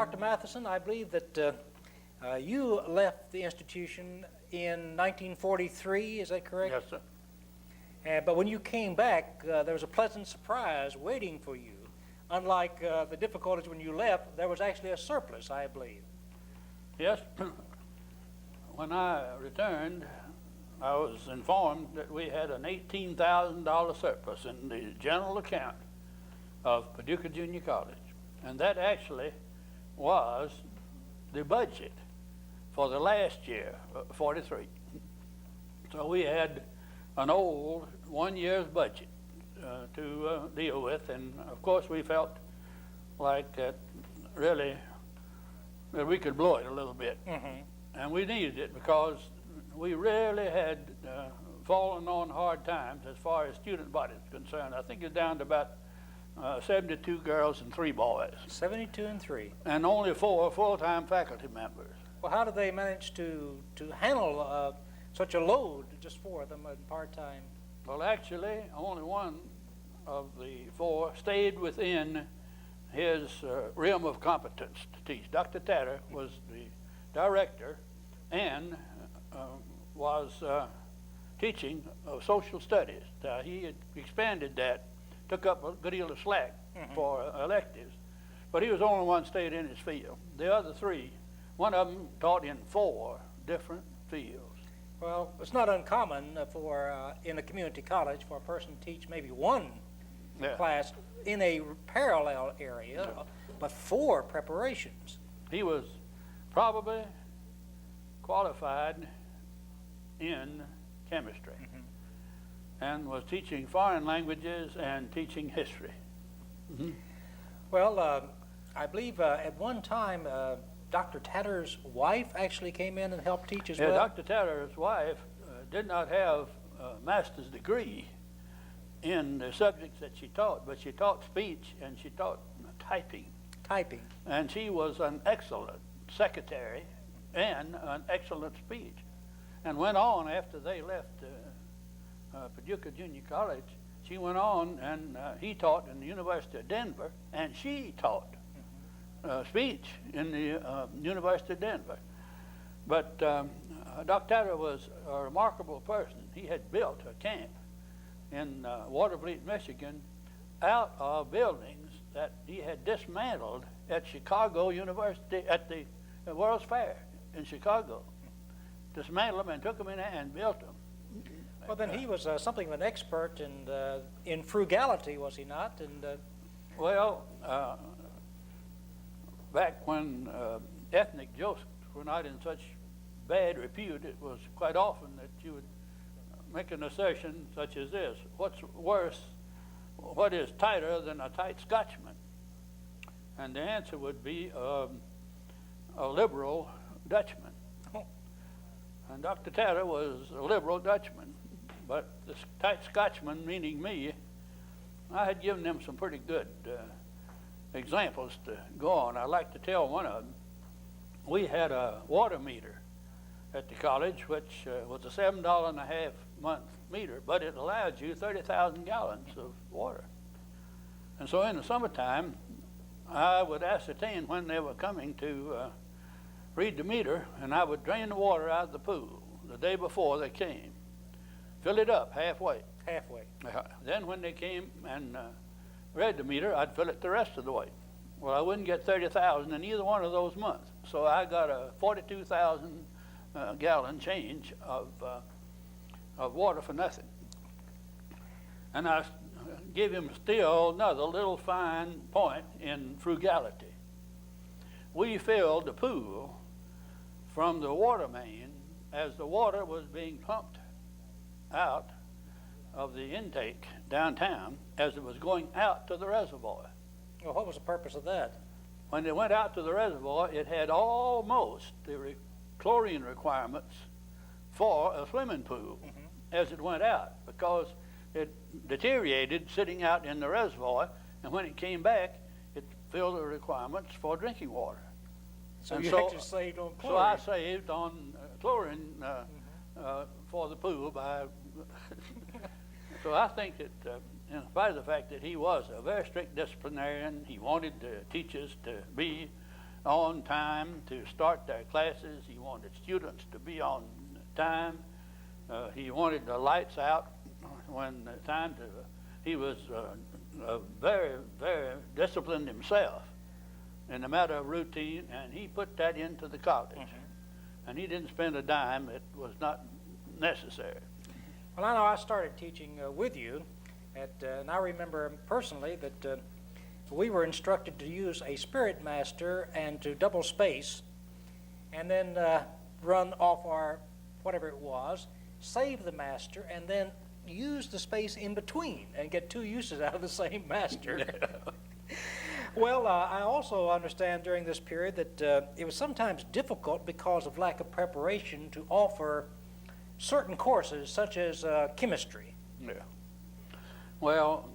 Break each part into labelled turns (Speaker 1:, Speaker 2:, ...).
Speaker 1: Dr. Matheson, I believe that you left the institution in 1943, is that correct?
Speaker 2: Yes, sir.
Speaker 1: But when you came back, there was a pleasant surprise waiting for you. Unlike the difficulties when you left, there was actually a surplus, I believe.
Speaker 2: Yes. When I returned, I was informed that we had an $18,000 surplus in the general account of Paducah Junior College. And that actually was the budget for the last year, 43. So we had an old 1 year's budget to deal with, and of course we felt like that really that we could blow it a little bit. And we needed it because we really had fallen on hard times as far as student body is concerned. I think it's down to about 72 girls and 3 boys.
Speaker 1: 72 and 3.
Speaker 2: And only 4 full-time faculty members.
Speaker 1: Well, how did they manage to handle such a load, just 4 of them part-time?
Speaker 2: Well, actually, only one of the 4 stayed within his realm of competence to teach. Dr. Tatter was the director and was teaching of social studies. He had expanded that, took up a good deal of slack for electives, but he was the only one stayed in his field. The other 3, one of them taught in 4 different fields.
Speaker 1: Well, it's not uncommon for in a community college for a person to teach maybe 1 class in a parallel area, but 4 preparations.
Speaker 2: He was probably qualified in chemistry and was teaching foreign languages and teaching history.
Speaker 1: Well, I believe at one time Dr. Tatter's wife actually came in and helped teach as well.
Speaker 2: Dr. Tatter's wife did not have a master's degree in the subjects that she taught, but she taught speech and she taught typing.
Speaker 1: Typing. And
Speaker 2: she was an excellent secretary and an excellent speech, and went on after they left Paducah Junior College. She went on and he taught in the University of Denver, and she taught speech in the University of Denver. But Dr. Tatter was a remarkable person. He had built a camp in Watervliet, Michigan, out of buildings that he had dismantled at Chicago University, at the World's Fair in Chicago. Dismantled them and took them in and built them.
Speaker 1: Well, then he was something of an expert in frugality, was he not? And
Speaker 2: well, back when ethnic jokes were not in such bad repute, it was quite often that you would make an assertion such as this: what's worse, what is tighter than a tight Scotchman? And the answer would be a liberal Dutchman. And Dr. Tatter was a liberal Dutchman, but the tight Scotchman, meaning me, I had given them some pretty good examples to go on. I'd like to tell one of them. We had a water meter at the college, which was a $7.50 month meter, but it allowed you 30,000 gallons of water. And so in the summertime, I would ascertain when they were coming to read the meter, and I would drain the water out of the pool the day before they came, fill it up halfway.
Speaker 1: Halfway.
Speaker 2: Then when they came and read the meter, I'd fill it the rest of the way. Well, I wouldn't get 30,000 in either one of those months, so I got a 42,000 gallon change of water for nothing. And I give him still another little fine point in frugality. We filled the pool from the water main as the water was being pumped out of the intake downtown as it was going out to the reservoir.
Speaker 1: Well, what was the purpose of that?
Speaker 2: When it went out to the reservoir, it had almost the chlorine requirements for a swimming pool as it went out, because it deteriorated sitting out in the reservoir, and when it came back, it filled the requirements for drinking water.
Speaker 1: So you actually saved on chlorine.
Speaker 2: So I saved on chlorine for the pool by. So I think that, in spite of the fact that he was a very strict disciplinarian, he wanted the teachers to be on time to start their classes. He wanted students to be on time. He wanted the lights out when the time to. He was very, very disciplined himself in the matter of routine, and he put that into the college. Mm-hmm. And he didn't spend a dime that was not necessary.
Speaker 1: Well, I know I started teaching with you, and I remember personally that we were instructed to use a spirit master and to double space, and then run off our whatever it was, save the master, and then use the space in between and get two uses out of the same master. Well, I also understand during this period that it was sometimes difficult because of lack of preparation to offer certain courses such as chemistry.
Speaker 2: Yeah. Well,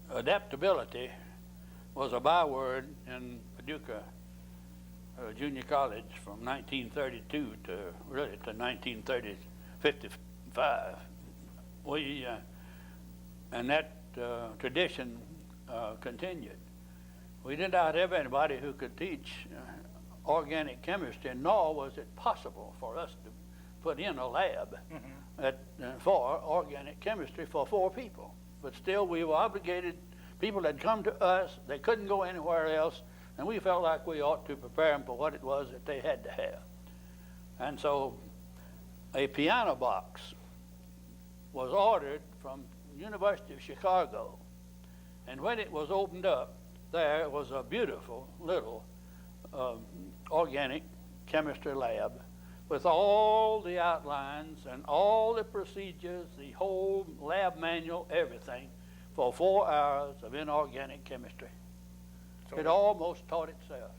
Speaker 2: adaptability was a byword in Paducah Junior College from 1932 to really to 1955. We and that tradition continued. We did not have anybody who could teach organic chemistry, nor was it possible for us to put in a lab for organic chemistry for 4 people. But still, we were obligated. People had come to us. They couldn't go anywhere else, and we felt like we ought to prepare them for what it was that they had to have. And so a piano box was ordered from University of Chicago, and when it was opened up, there was a beautiful little organic chemistry lab with all the outlines and all the procedures, the whole lab manual, everything, for 4 hours of inorganic chemistry. So it almost taught itself.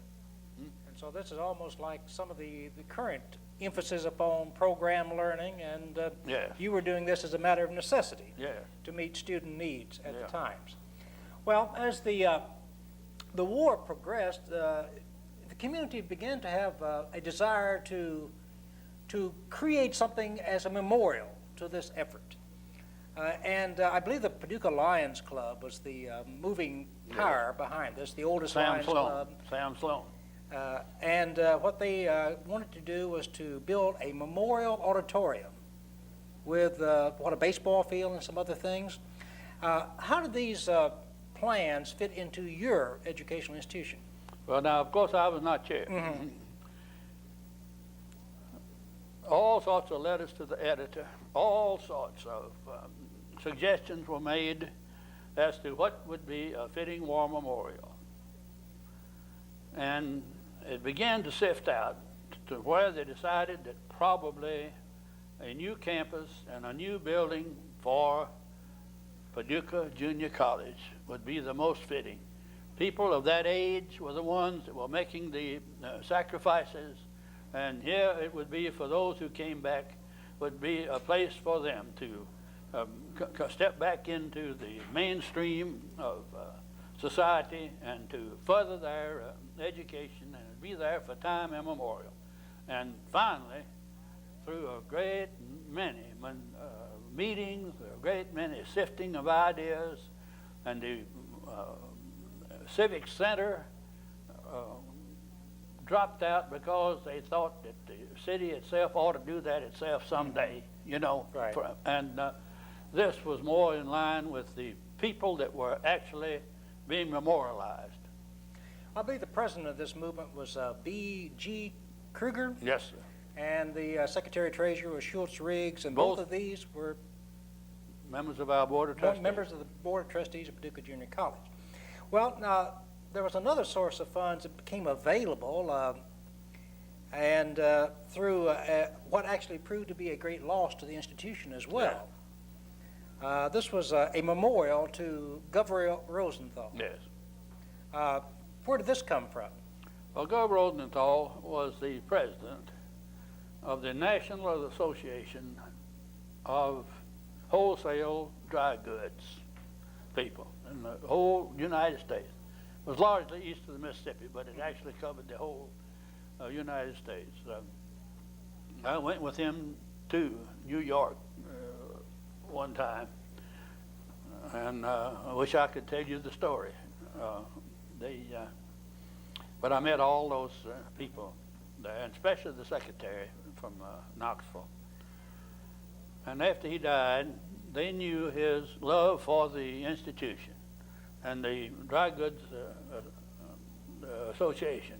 Speaker 1: And so this is almost like some of the current emphasis upon program learning, and
Speaker 2: Yes.
Speaker 1: you were doing this as a matter of necessity
Speaker 2: Yes.
Speaker 1: to meet student needs at the times. Well, as the war progressed, the community began to have a desire to create something as a memorial to this effort. And I believe the Paducah Lions Club was the moving power behind this, the oldest Lions Club.
Speaker 2: Sam Sloan.
Speaker 1: And what they wanted to do was to build a memorial auditorium with a baseball field and some other things. How did these plans fit into your educational institution?
Speaker 2: Well, now, of course, I was not chair.
Speaker 1: Mm-hmm.
Speaker 2: All sorts of letters to the editor, all sorts of suggestions were made as to what would be a fitting war memorial. And it began to sift out to where they decided that probably a new campus and a new building for Paducah Junior College would be the most fitting. People of that age were the ones that were making the sacrifices, and here it would be for those who came back, would be a place for them to step back into the mainstream of society and to further their education and be there for time immemorial. And finally, through a great many meetings, a great many sifting of ideas, and the Civic Center dropped out because they thought that the city itself ought to do that itself someday, you know.
Speaker 1: Right.
Speaker 2: And this was more in line with the people that were actually being memorialized.
Speaker 1: I believe the president of this movement was B.G. Kruger.
Speaker 2: Yes, sir.
Speaker 1: And the Secretary-Treasurer was Schultz Riggs, and both of these were
Speaker 2: members of our Board of Trustees.
Speaker 1: Members of the Board of Trustees of Paducah Junior College. Well, now, there was another source of funds that became available, and through what actually proved to be a great loss to the institution as well. Yeah. This was a memorial to Governor Rosenthal.
Speaker 2: Yes.
Speaker 1: Where did this come from?
Speaker 2: Well, Governor Rosenthal was the president of the National Association of Wholesale Dry Goods people in the whole United States. It was largely east of the Mississippi, but it actually covered the whole United States. I went with him to New York one time, and I wish I could tell you the story. But I met all those people there, and especially the secretary from Knoxville. And after he died, they knew his love for the institution, and the Dry Goods Association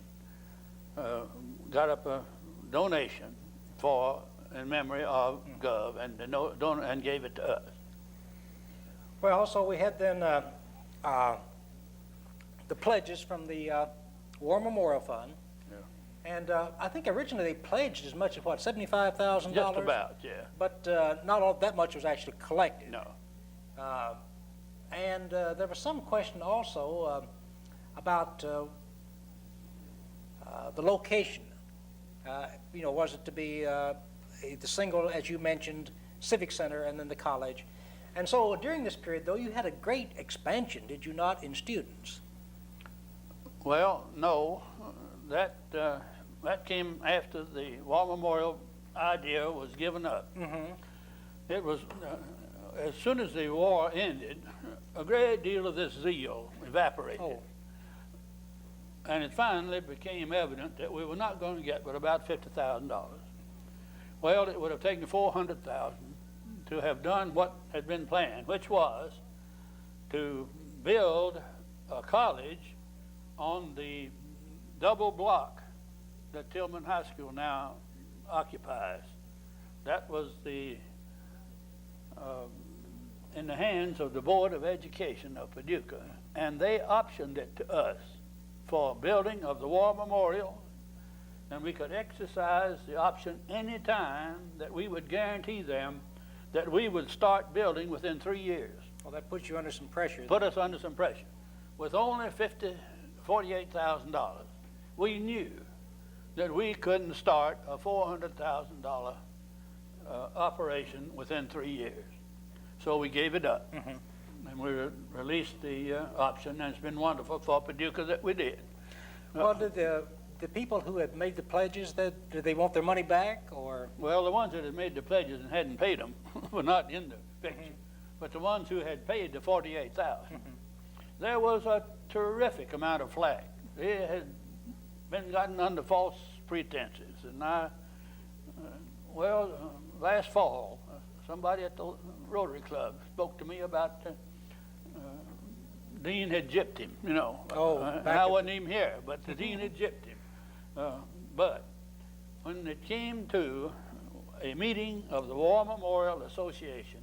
Speaker 2: got up a donation in memory of Gov, and gave it to us.
Speaker 1: Well, also we had then the pledges from the War Memorial Fund. Yeah. And I think originally they pledged as much as, what, $75,000?
Speaker 2: Just about, yeah.
Speaker 1: But not all that much was actually collected.
Speaker 2: No.
Speaker 1: And there was some question also about the location. Was it to be the single, as you mentioned, Civic Center and then the college? And so during this period, though, you had a great expansion, did you not, in students?
Speaker 2: Well, no. That came after the War Memorial idea was given up. Mm-hmm. It was, as soon as the war ended, a great deal of this zeal evaporated. Oh. And it finally became evident that we were not going to get but about $50,000. Well, it would have taken $400,000 to have done what had been planned, which was to build a college on the double block that Tillman High School now occupies. That was in the hands of the Board of Education of Paducah, and they optioned it to us for building of the War Memorial, and we could exercise the option any time that we would guarantee them that we would start building within 3 years.
Speaker 1: Well, that puts you under some pressure.
Speaker 2: Put us under some pressure. With only $48,000, we knew that we couldn't start a $400,000 operation within 3 years. So we gave it up. Mm-hmm. And we released the option, and it's been wonderful for Paducah that we did.
Speaker 1: Well, did the people who had made the pledges, did they want their money back, or?
Speaker 2: Well, the ones that had made the pledges and hadn't paid them were not in the picture. Mm-hmm. But the ones who had paid the $48,000, mm-hmm. there was a terrific amount of flack. It had been gotten under false pretenses. And last fall, somebody at the Rotary Club spoke to me about Dean had gypped him, I wasn't even here, but the Dean had gypped him. But when it came to a meeting of the War Memorial Association,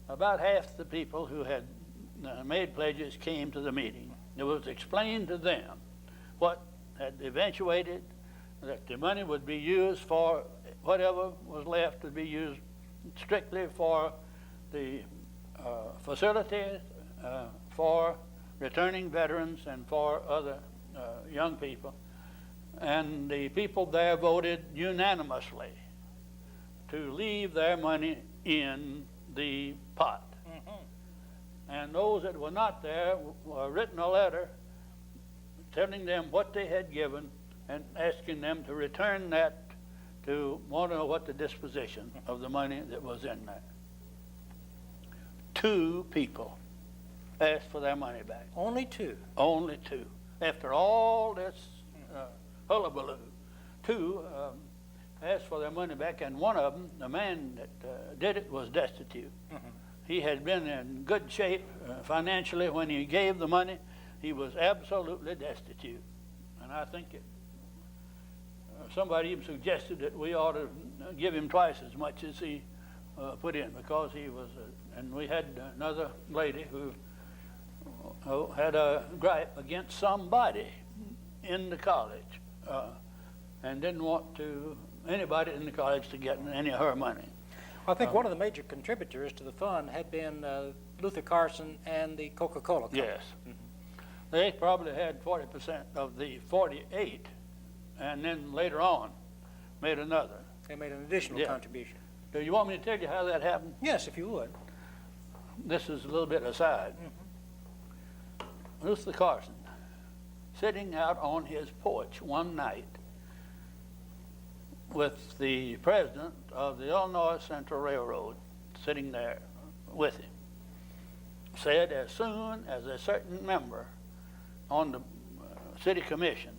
Speaker 2: about half the people who had made pledges came to the meeting. It was explained to them what had eventuated, that the money would be used for whatever was left to be used strictly for the facilities, for returning veterans and for other young people. And the people there voted unanimously to leave their money in the pot. Mm-hmm. And those that were not there were written a letter telling them what they had given and asking them to return that to want to know what the disposition of the money that was in there. 2 people asked for their money back.
Speaker 1: Only 2?
Speaker 2: Only 2. After all this hullabaloo, 2 asked for their money back, and one of them, the man that did it, was destitute. Mm-hmm. He had been in good shape financially when he gave the money. He was absolutely destitute. And I think somebody even suggested that we ought to give him twice as much as he put in, because he was, and we had another lady who had a gripe against somebody in the college and didn't want anybody in the college to get any of her money.
Speaker 1: I think one of the major contributors to the fund had been Luther Carson and the Coca-Cola Company.
Speaker 2: Yes. Mm-hmm. They probably had 40% of the 48, and then later on made another.
Speaker 1: They made an additional contribution.
Speaker 2: Do you want me to tell you how that happened?
Speaker 1: Yes, if you would.
Speaker 2: This is a little bit aside. Mm-hmm. Luther Carson, sitting out on his porch one night with the president of the Illinois Central Railroad sitting there with him, said as soon as a certain member on the city commission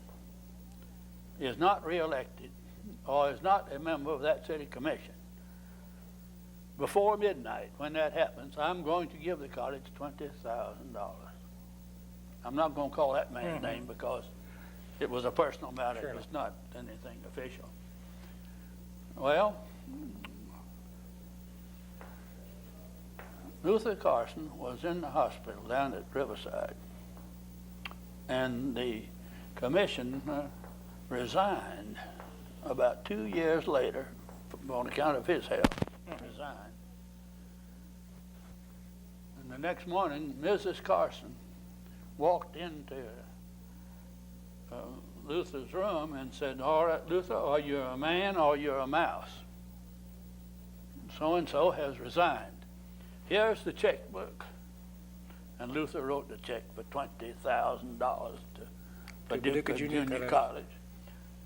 Speaker 2: is not reelected or is not a member of that city commission, before midnight, when that happens, I'm going to give the college $20,000. I'm not going to call that man's name because it was a personal matter.
Speaker 1: Sure.
Speaker 2: It was not anything official. Well, Luther Carson was in the hospital down at Riverside, and the commission resigned about 2 years later on account of his health. Resigned. And the next morning, Mrs. Carson walked into Luther's room and said, "All right, Luther, are you a man or you're a mouse? So-and-so has resigned. Here's the checkbook." And Luther wrote the check for $20,000 to Paducah Junior College.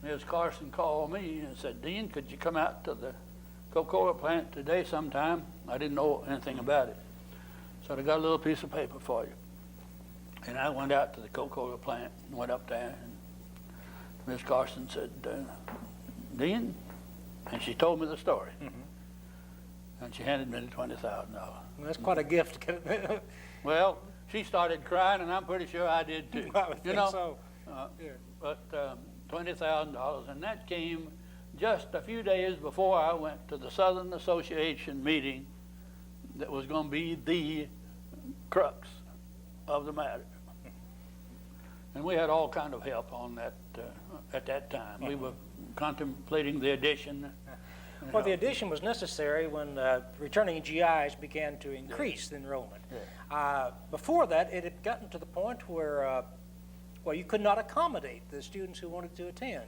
Speaker 2: Ms. Carson called me and said, "Dean, could you come out to the Coca-Cola plant today sometime?" I didn't know anything about it. So I got a little piece of paper for you. And I went out to the Coca-Cola plant and went up there, and Ms. Carson said, "Dean," and she told me the story. And she handed me the $20,000.
Speaker 1: Well, that's quite a gift.
Speaker 2: Well, she started crying, and I'm pretty sure I did too.
Speaker 1: I would think so. Yeah.
Speaker 2: But $20,000, and that came just a few days before I went to the Southern Association meeting that was going to be the crux of the matter. And we had all kind of help on that at that time. We were contemplating the addition.
Speaker 1: Well, the addition was necessary when returning GIs began to increase the enrollment. Before that, it had gotten to the point where, well, you could not accommodate the students who wanted to attend.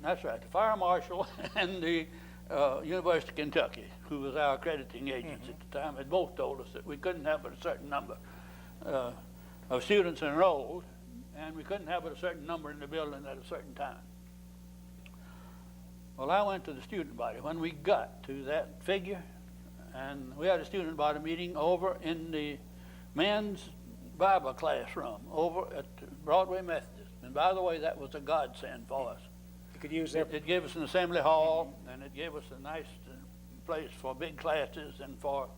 Speaker 2: That's right. The fire marshal and the University of Kentucky, who was our accrediting agents at the time, had both told us that we couldn't have but a certain number of students enrolled, and we couldn't have but a certain number in the building at a certain time. Well, I went to the student body when we got to that figure, and we had a student body meeting over in the men's Bible classroom over at Broadway Methodist. And by the way, that was a godsend for us.
Speaker 1: You could use that.
Speaker 2: It gave us an assembly hall, and it gave us a nice place for big classes and for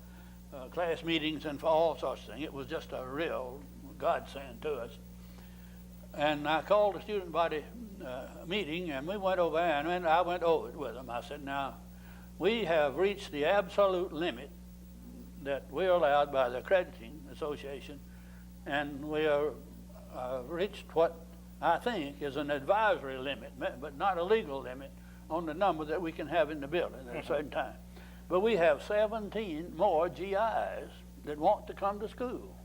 Speaker 2: class meetings and for all sorts of things. It was just a real godsend to us. And I called a student body meeting, and we went over, and I went over it with them. I said, "Now, we have reached the absolute limit that we're allowed by the Accrediting Association, and we are reached what I think is an advisory limit, but not a legal limit, on the number that we can have in the building at a certain time. But we have 17 more GIs that want to come to school.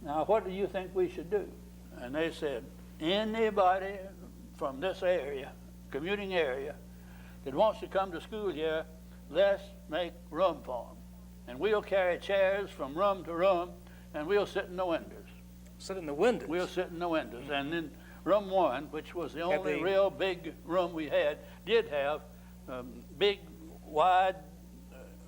Speaker 2: Now, what do you think we should do?" And they said, "Anybody from this area, commuting area, that wants to come to school here, let's make room for them. And we'll carry chairs from room to room, and we'll sit in the windows."
Speaker 1: Sit in the windows.
Speaker 2: We'll sit in the windows. And then room 1, which was the only real big room we had, did have big, wide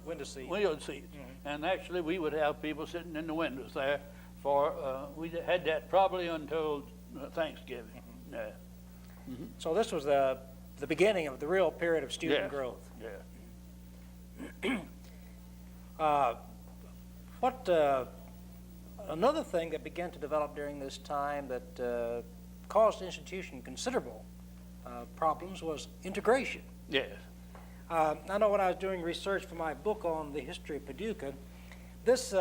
Speaker 1: window seats.
Speaker 2: And actually, we would have people sitting in the windows there for, we had that probably until Thanksgiving. Yeah.
Speaker 1: So this was the beginning of the real period of student growth.
Speaker 2: Yeah.
Speaker 1: Another thing that began to develop during this time that caused the institution considerable problems was integration.
Speaker 2: Yes.
Speaker 1: I know when I was doing research for my book on the history of Paducah, this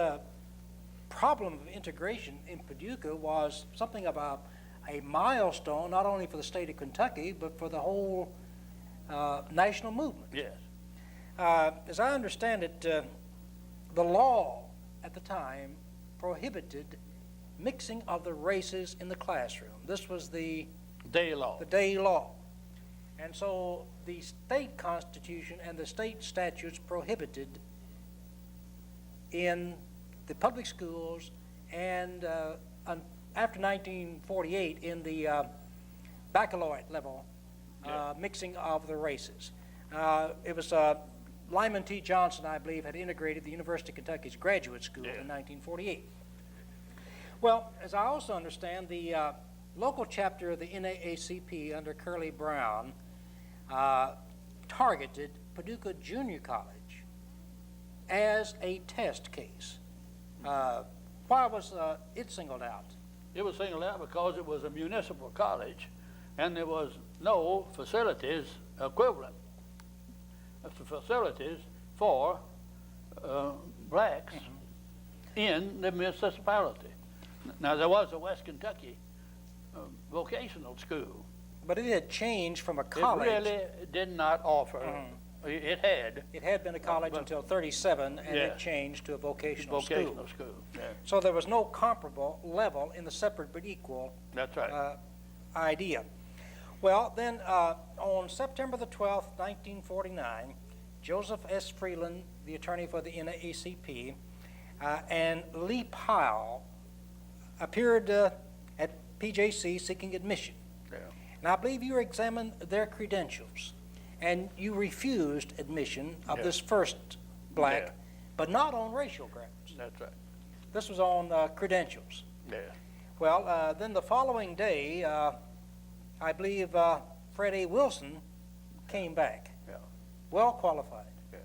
Speaker 1: problem of integration in Paducah was something about a milestone, not only for the state of Kentucky, but for the whole national movement.
Speaker 2: Yes.
Speaker 1: As I understand it, the law at the time prohibited mixing of the races in the classroom. This was the
Speaker 2: Day law.
Speaker 1: The day law. And so the state constitution and the state statutes prohibited in the public schools and after 1948 in the baccalaureate level mixing of the races. It was Lyman T. Johnson, I believe, had integrated the University of Kentucky's graduate school in 1948. Well, as I also understand, the local chapter of the NAACP under Curly Brown targeted Paducah Junior College as a test case. Why was it singled out?
Speaker 2: It was singled out because it was a municipal college, and there was no facilities equivalent. That's the facilities for blacks in the municipality. Now, there was a West Kentucky vocational school.
Speaker 1: But it had changed from a college.
Speaker 2: It really did not offer. It had.
Speaker 1: It had been a college until 37, and
Speaker 2: Yeah.
Speaker 1: it changed to a vocational
Speaker 2: Vocational
Speaker 1: school.
Speaker 2: school. Yeah.
Speaker 1: So there was no comparable level in the separate but equal
Speaker 2: That's right.
Speaker 1: idea. Well, then on September the 12th, 1949, Joseph S. Freeland, the attorney for the NAACP, and Lee Pyle appeared at PJC seeking admission.
Speaker 2: Yeah.
Speaker 1: And I believe you examined their credentials, and you refused admission of
Speaker 2: Yeah.
Speaker 1: this first black,
Speaker 2: Yeah.
Speaker 1: but not on racial grounds.
Speaker 2: That's right.
Speaker 1: This was on credentials.
Speaker 2: Yeah.
Speaker 1: Well, then the following day, I believe Fred A. Wilson came back,
Speaker 2: Yeah.
Speaker 1: well qualified.
Speaker 2: Yeah.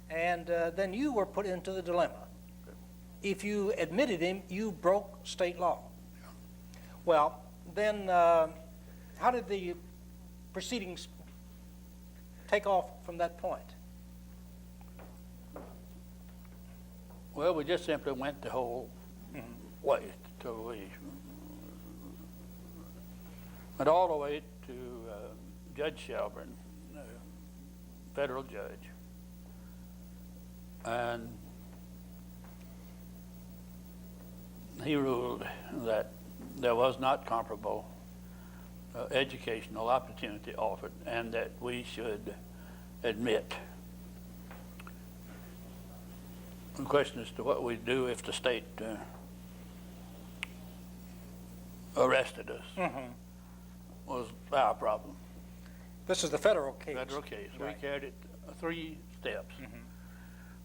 Speaker 1: And then you were put into the dilemma. If you admitted him, you broke state law. Well, then how did the proceedings take off from that point?
Speaker 2: Well, we just simply went the whole way till we went all the way to Judge Shelburne, federal judge, and he ruled that there was not comparable educational opportunity offered, and that we should admit. The question as to what we'd do if the state arrested us was our problem.
Speaker 1: This is the federal case.
Speaker 2: Federal case.
Speaker 1: Right.
Speaker 2: We carried it 3 steps.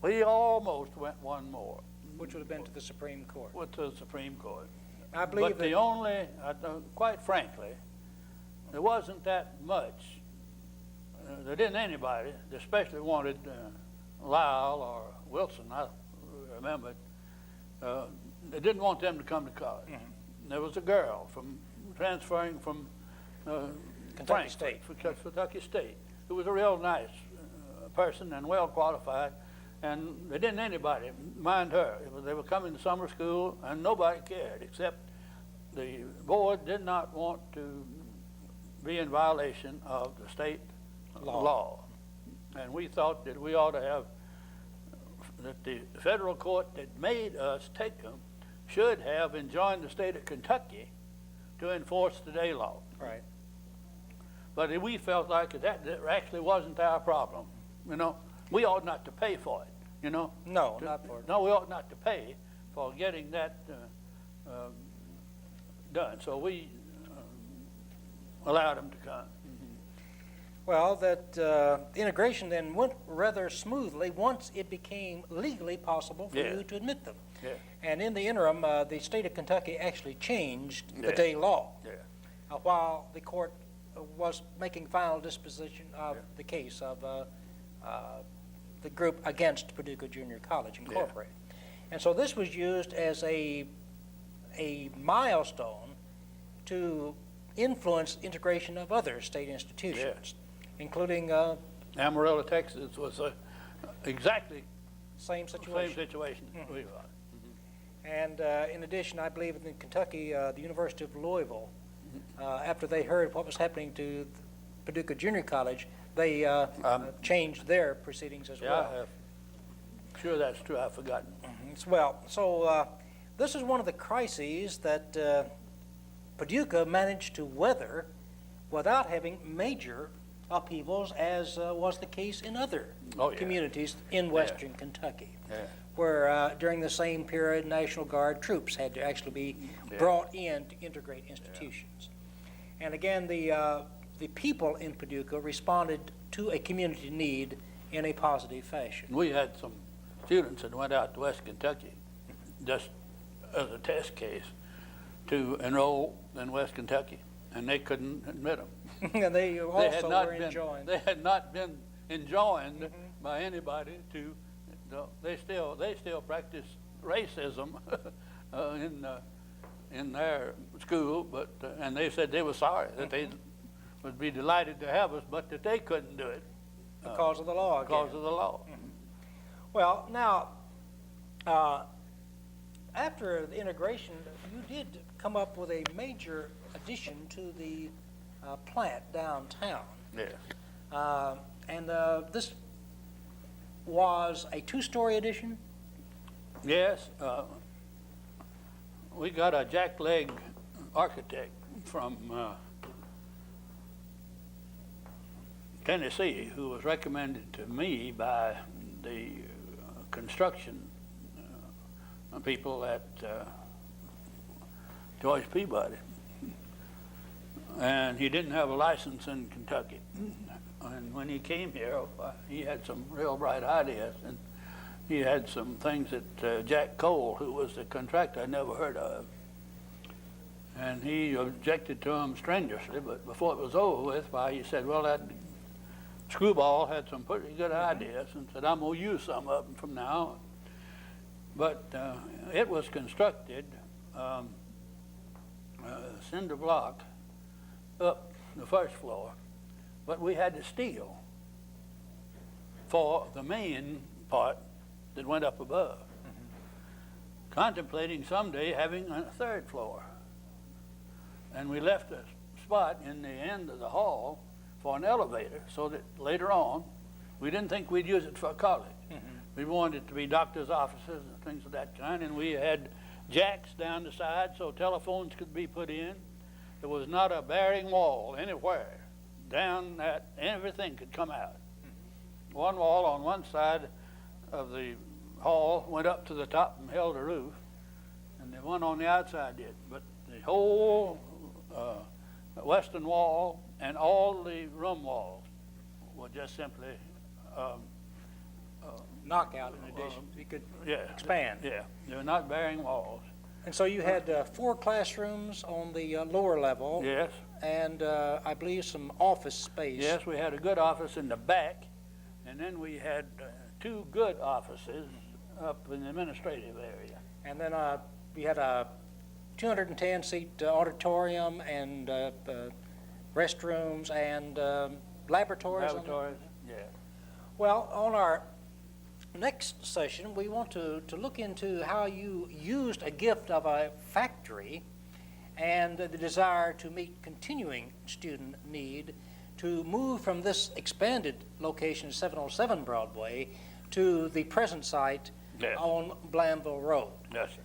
Speaker 2: We almost went one more
Speaker 1: Which would have been to the Supreme Court.
Speaker 2: with the Supreme Court.
Speaker 1: I believe
Speaker 2: But the only, quite frankly, there wasn't that much. There didn't anybody, especially wanted Lyle or Wilson, I remember. They didn't want them to come to college. There was a girl transferring from
Speaker 1: Kentucky State.
Speaker 2: Kentucky State, who was a real nice person and well qualified, and they didn't anybody mind her. They were coming to summer school, and nobody cared, except the board did not want to be in violation of the state law. And we thought that we ought to have, that the federal court that made us take them should have enjoined the state of Kentucky to enforce the day law.
Speaker 1: Right.
Speaker 2: But we felt like that actually wasn't our problem. You know, we ought not to pay for it. You know.
Speaker 1: No, not for it.
Speaker 2: No, we ought not to pay for getting that done. So we allowed them to come.
Speaker 1: Well, that integration then went rather smoothly once it became legally possible for
Speaker 2: Yeah.
Speaker 1: you to admit them.
Speaker 2: Yeah.
Speaker 1: And in the interim, the state of Kentucky actually changed the
Speaker 2: Yeah.
Speaker 1: day law
Speaker 2: Yeah.
Speaker 1: while the court was making final disposition of the case of the group against Paducah Junior College Incorporated. And so this was used as a milestone to influence integration of other state institutions, including
Speaker 2: Amarillo, Texas was exactly
Speaker 1: same
Speaker 2: the
Speaker 1: situation.
Speaker 2: same situation we were.
Speaker 1: And in addition, I believe in Kentucky, the University of Louisville, after they heard what was happening to Paducah Junior College, they changed their proceedings as well.
Speaker 2: I'm sure that's true. I've forgotten.
Speaker 1: Well, so this is one of the crises that Paducah managed to weather without having major upheavals, as was the case in other communities in western Kentucky, where during the same period National Guard troops had to actually be brought in to integrate institutions. And again, the people in Paducah responded to a community need in a positive fashion.
Speaker 2: We had some students that went out to West Kentucky just as a test case to enroll in West Kentucky, and they couldn't admit them.
Speaker 1: And they also were enjoined.
Speaker 2: They had not been enjoined by anybody to. They still practice racism in their school, but and they said they were sorry that they would be delighted to have us, but that they couldn't do it
Speaker 1: Because of the law again.
Speaker 2: because of the law.
Speaker 1: Well, now, after the integration, you did come up with a major addition to the plant downtown.
Speaker 2: Yes.
Speaker 1: And this was a two-story addition?
Speaker 2: Yes. We got a jackleg architect from Tennessee who was recommended to me by the construction people at Joyce Peabody. And he didn't have a license in Kentucky. And when he came here, he had some real bright ideas. And he had some things that Jack Cole, who was the contractor, I never heard of. And he objected to them strenuously, but before it was over with, he said, well, that Screwball had some pretty good ideas, and said, I'm going to use some of them from now on. But it was constructed cinder block up the first floor, but we had to steel for the main part that went up above. Contemplating someday having a third floor. And we left a spot in the end of the hall for an elevator so that later on, we didn't think we'd use it for college. We wanted it to be doctor's offices and things of that kind, and we had jacks down the side so telephones could be put in. There was not a bearing wall anywhere. Down that, everything could come out. One wall on one side of the hall went up to the top and held the roof, and the one on the outside did. But the whole western wall and all the room walls were just simply
Speaker 1: Knockout in addition. You could expand.
Speaker 2: Yeah, they were not bearing walls.
Speaker 1: And so you had 4 classrooms on the lower level.
Speaker 2: Yes.
Speaker 1: And I believe some office space.
Speaker 2: Yes, we had a good office in the back, and then we had 2 good offices up in the administrative area.
Speaker 1: And then you had a 210-seat auditorium and restrooms and laboratories.
Speaker 2: Laboratories, yeah.
Speaker 1: Well, on our next session, we want to look into how you used a gift of a factory and the desire to meet continuing student need to move from this expanded location, 707 Broadway, to the present site
Speaker 2: Yes.
Speaker 1: on Blandville Road.
Speaker 2: Yes, sir.